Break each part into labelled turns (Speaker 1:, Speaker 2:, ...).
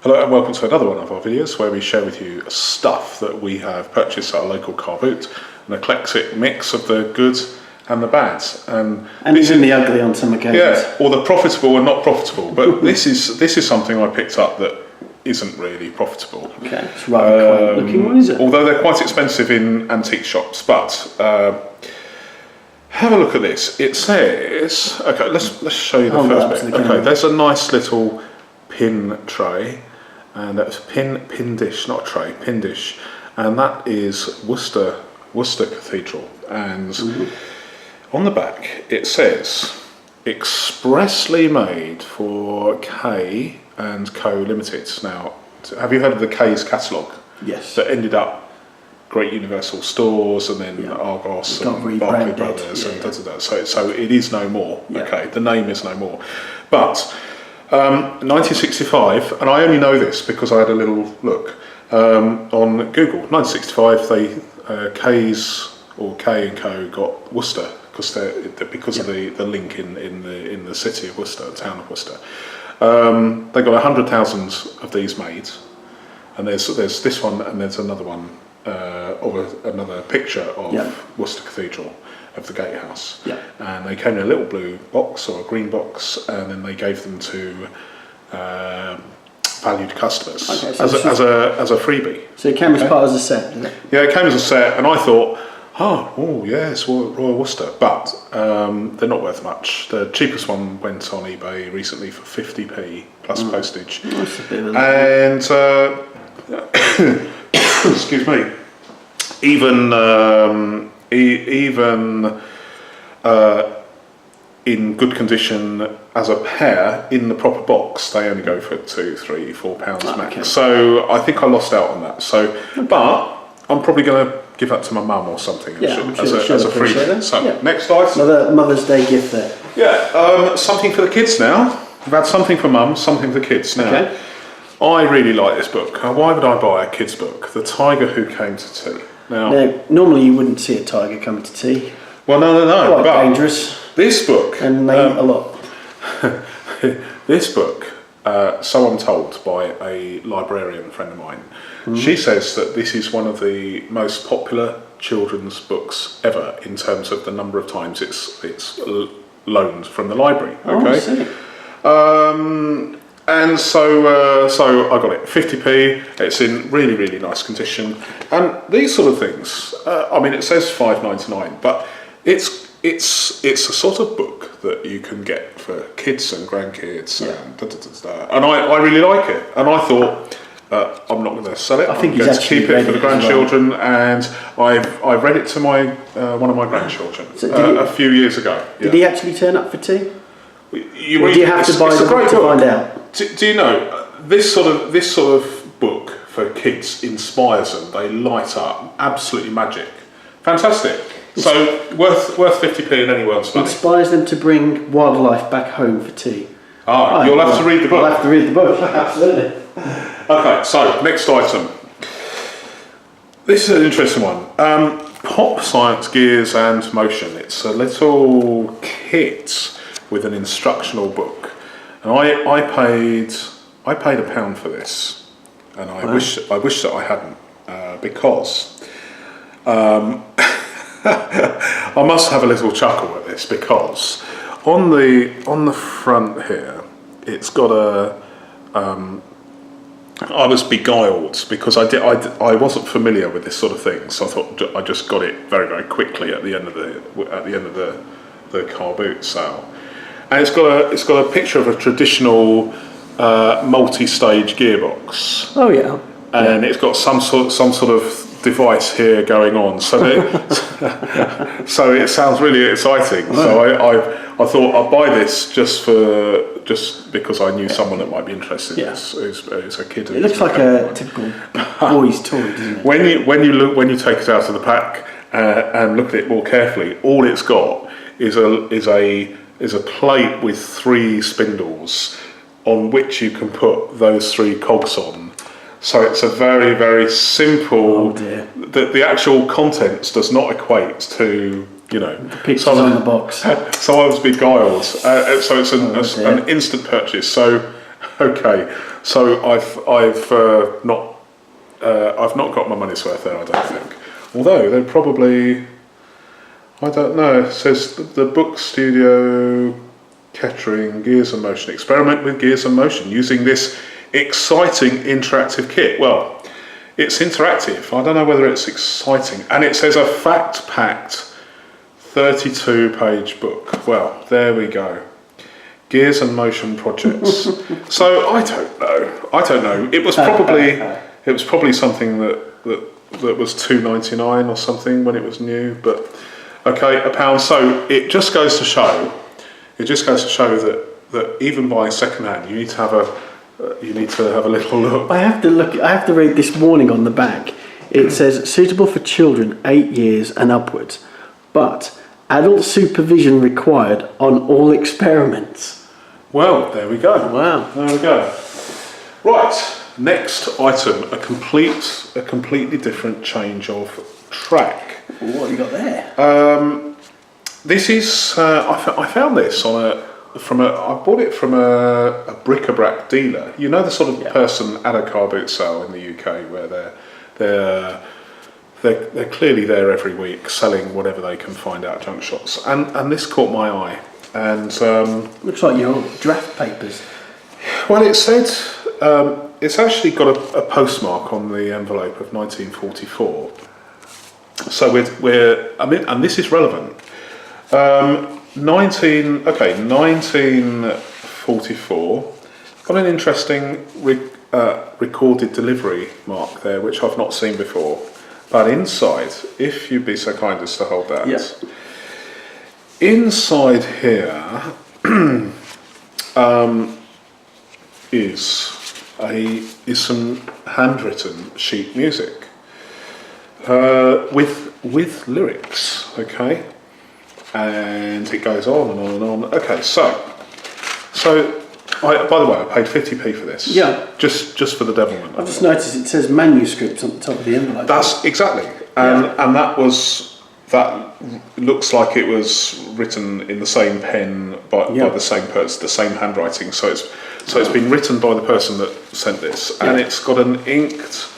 Speaker 1: Hello and welcome to another one of our videos where we share with you stuff that we have purchased at a local car boot, an eclectic mix of the good and the bad. And
Speaker 2: even the ugly on some occasions.
Speaker 1: Yeah, or the profitable and not profitable. But this is something I picked up that isn't really profitable.
Speaker 2: Okay, it's rather quaint looking one, is it?
Speaker 1: Although they're quite expensive in antique shops, but have a look at this. It says, okay, let's show you the first bit. Okay, there's a nice little pin tray, and that's pin dish, not a tray, pin dish, and that is Worcester Cathedral. And on the back it says expressly made for K and Co Limited. Now, have you heard of the K's catalogue?
Speaker 2: Yes.
Speaker 1: That ended up Great Universal Stores and then Argos and Barclay Brothers and da. So it is no more. Yeah. Okay, the name is no more. But 1965, and I only know this because I had a little look on Google. 1965, they K's or K and Co got Worcester because of the link in the city of Worcester, the town of Worcester. They got 100,000 of these made, and there's this one and there's another one of another picture of Worcester Cathedral, of the gatehouse. Yeah. And they came in a little blue box or a green box, and then they gave them to valued customers as a freebie.
Speaker 2: So it came as part of a set, didn't it?
Speaker 1: Yeah, it came as a set, and I thought, oh yes, Royal Worcester, but they're not worth much. The cheapest one went on eBay recently for 50p plus postage.
Speaker 2: That's a bit of
Speaker 1: and excuse me, even in good condition as a pair in the proper box, they only go for £2, £3, £4 max. Okay. So I think I lost out on that. So, but I'm probably going to give that to my mum or something as a free. So next item.
Speaker 2: Another Mother's Day gift there.
Speaker 1: Yeah, something for the kids now. We've had something for mum, something for the kids now. Okay. I really like this book. Why would I buy a kid's book? The Tiger Who Came to Tea. Now,
Speaker 2: normally you wouldn't see a tiger coming to tea.
Speaker 1: Well, no.
Speaker 2: Quite dangerous.
Speaker 1: This book,
Speaker 2: and they eat a lot.
Speaker 1: This book, so I'm told by a librarian friend of mine. She says that this is one of the most popular children's books ever in terms of the number of times it's loaned from the library. Okay.
Speaker 2: Oh, I see.
Speaker 1: And so I got it, 50p. It's in really, really nice condition. And these sort of things. I mean, it says £5.99, but it's a sort of book that you can get for kids and grandkids and I really like it. And I thought I'm not going to sell it. I'm going to keep it for the grandchildren. And I've read it to my one of my grandchildren a few years ago.
Speaker 2: Did he actually turn up for tea?
Speaker 1: Do you have
Speaker 2: to buy the book to find out?
Speaker 1: Do you know this sort of book for kids inspires them? They light up, absolutely magic, fantastic. So worth 50p in anyone's money.
Speaker 2: Inspires them to bring wildlife back home for tea.
Speaker 1: You'll have to read the book.
Speaker 2: I'll have to read the book. Absolutely.
Speaker 1: Okay, so next item. This is an interesting one. Pop Science Gears and Motion. It's a little kit with an instructional book, and I paid £1 for this, and I wish that I hadn't because I must have a little chuckle at this because on the front here it's got a I was beguiled because I wasn't familiar with this sort of thing, so I thought I just got it very, very quickly at the end of the car boot sale. And it's got a picture of a traditional multi-stage gearbox.
Speaker 2: Oh yeah.
Speaker 1: And it's got some sort of device here going on. So so it sounds really exciting. Right. So I thought I'd buy this just because I knew someone that might be interested.
Speaker 2: Yeah.
Speaker 1: It's a kid.
Speaker 2: It looks like a typical boy's toy, doesn't it?
Speaker 1: When you take it out of the pack and look at it more carefully, all it's got is a plate with 3 spindles on which you can put those 3 cogs on. So it's a very, very simple.
Speaker 2: Oh dear.
Speaker 1: The actual contents does not equate to
Speaker 2: the pictures on the box.
Speaker 1: So I was beguiled. So it's an instant purchase. So okay. So I've not got my money's worth there, I don't think. Although they're probably, I don't know. It says the book studio Kettering Gears and Motion experiment with Gears and Motion using this exciting interactive kit. Well, it's interactive. I don't know whether it's exciting. And it says a fact-packed 32-page book. Well, there we go. Gears and Motion projects. So I don't know. It was probably something that was $2.99 or something when it was new. But okay, £1. So it just goes to show. That even buying secondhand, you need to have a little look.
Speaker 2: I have to read this warning on the back. It says suitable for children 8 years and upwards, but adult supervision required on all experiments.
Speaker 1: Well, there we go.
Speaker 2: Wow.
Speaker 1: There we go. Right, next item, a completely different change of track.
Speaker 2: What have you got there?
Speaker 1: This is I found this I bought it from a bric-a-brac dealer. You know, the sort of person at a car boot sale in the UK where they're clearly there every week selling whatever they can find out at junk shops. And this caught my eye. And
Speaker 2: looks like your draft papers.
Speaker 1: well, it said it's actually got a postmark on the envelope of 1944. So and this is relevant. 1944, got an interesting recorded delivery mark there, which I've not seen before. But inside, if you'd be so kind as to hold that, inside here is some handwritten sheet music with lyrics. Okay. And it goes on and on and on. Okay, so by the way, I paid 50p for this. Yeah. Just for the devilment.
Speaker 2: I've just noticed it says manuscript on the top of the envelope.
Speaker 1: That's exactly, and that looks like it was written in the same pen by the same person, the same handwriting. So it's been written by the person that sent this, and it's got an inked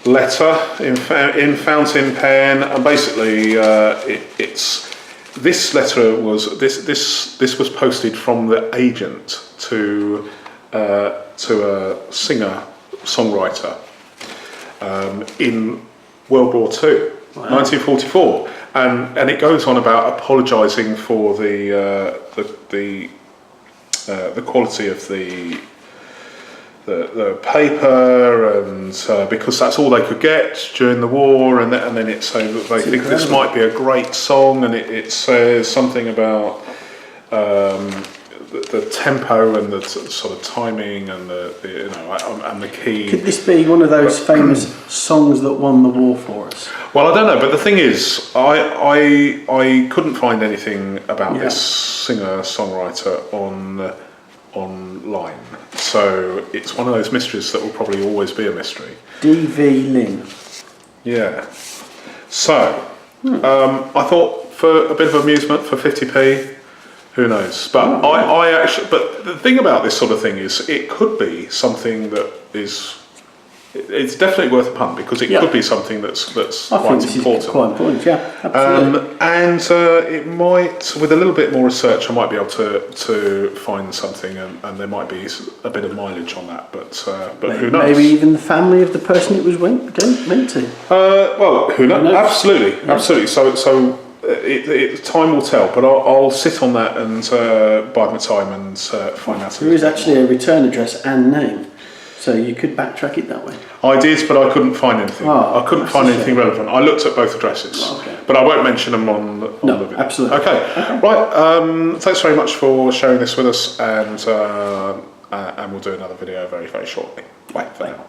Speaker 1: letter in fountain pen, and basically this letter was this was posted from the agent to a singer songwriter in World War II, 1944, and it goes on about apologising for the quality of the paper, and because that's all they could get during the war, and then it's saying that they think this might be a great song, and it says something about the tempo and the sort of timing and the and the key.
Speaker 2: Could this be one of those famous songs that won the war for us?
Speaker 1: Well, I don't know, but the thing is, I couldn't find anything about this singer-songwriter online, so it's one of those mysteries that will probably always be a mystery.
Speaker 2: D.V. Lynn.
Speaker 1: Yeah. So I thought for a bit of amusement for 50p, who knows? But I actually, but the thing about this sort of thing is, it could be something that is. It's definitely worth a punt, because it could be something that's quite important.
Speaker 2: Quite important, yeah, absolutely.
Speaker 1: And it might, with a little bit more research, I might be able to find something, and there might be a bit of mileage on that. But who knows?
Speaker 2: Maybe even the family of the person it was meant to.
Speaker 1: Well, who knows? Absolutely. So time will tell. But I'll sit on that and bide my time and find out.
Speaker 2: There is actually a return address and name. So you could backtrack it that way. I did,
Speaker 1: but I couldn't find anything. I couldn't find anything relevant. I looked at both addresses, but I won't mention them on the video.
Speaker 2: Absolutely.
Speaker 1: Okay. Right. Thanks very much for sharing this with us, and we'll do another video very, very shortly. Bye for now.